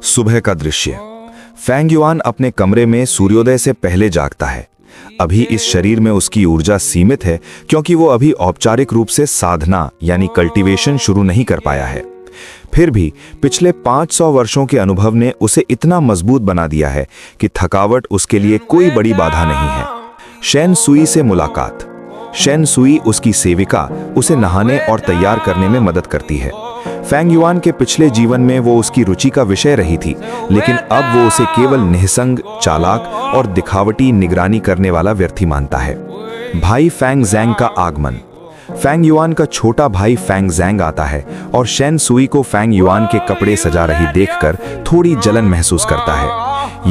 सुबह का दृश्य। फैंग युआन अपने कमरे में सूर्योदय से पहले जागता है। अभी इस शरीर में उसकी ऊर्जा सीमित है क्योंकि वो अभी औपचारिक रूप से साधना यानी कल्टीवेशन शुरू नहीं कर पाया है। फिर भी पिछले 500 वर्षों के अनुभव ने उसे इतना मजबूत बना दिया है कि थकावट उसके लिए कोई बड़ी बाधा नहीं है। शेन सुई से मुलाकात। शेन सुई उसकी सेविका उसे नहाने और तैयार करने में मदद करती है। फैंग युआन के पिछले जीवन में वो उसकी रुचि का विषय रही थी, लेकिन अब वो उसे केवल निहसंग, चालाक और दिखावटी निगरानी करने वाला व्यर्थी मानता है। भाई फैंग ज़ैंग का आगमन। फैंग युआन का छोटा भाई फैंग ज़ैंग आता है और शेन सुई को फैंग युआन के कपड़े सजा रही देखकर थोड़ी जलन महसूस करता है।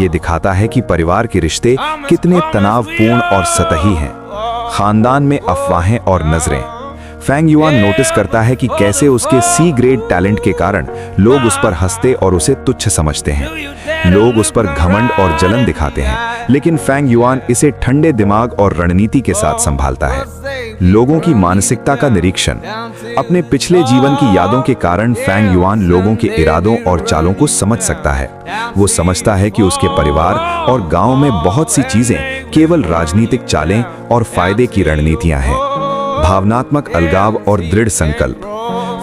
ये दिखाता है कि परिवार के रिश्ते कितने तनावपूर्ण और सतही हैं। खानदान में अफवाहें और नजरें। फैंग युआन नोटिस करता है कि कैसे उसके सी ग्रेड टैलेंट के कारण लोग उस पर हंसते और उसे तुच्छ समझते हैं। लोग उस पर घमंड और जलन दिखाते हैं, लेकिन फैंग युआन इसे ठंडे दिमाग और रणनीति के साथ संभालता है। लोगों की मानसिकता का निरीक्षण। अपने पिछले जीवन की यादों के कारण फैंग युआन लोगों के इरादों और चालों को समझ सकता है। वो समझता है कि उसके परिवार और गांव में बहुत सी चीजें केवल राजनीतिक चालें और फायदे की रणनीतियां हैं। भावनात्मक अलगाव और दृढ़ संकल्प।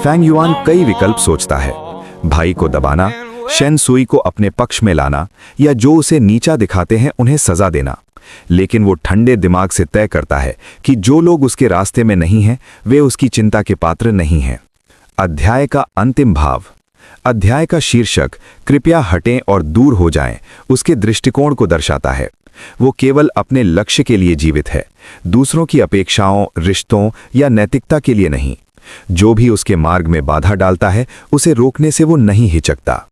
फैंग युआन कई विकल्प सोचता है। भाई को दबाना, शेन सुई को अपने पक्ष में लाना, या जो उसे नीचा दिखाते हैं उन्हें सजा देना। लेकिन वो ठंडे दिमाग से तय करता है कि जो लोग उसके रास्ते में नहीं हैं, वे उसकी चिंता के पात्र नहीं हैं। अध्याय का अंतिम भाव। अध्याय का शीर्षक कृपया हटें और दूर हो जाएं उसके दृष्टिकोण को दर्शाता है। वो केवल अपने लक्ष्य के लिए जीवित है, दूसरों की अपेक्षाओं, रिश्तों या नैतिकता के लिए नहीं। जो भी उसके मार्ग में बाधा डालता है, उसे रोकने से वो नहीं हिचकता।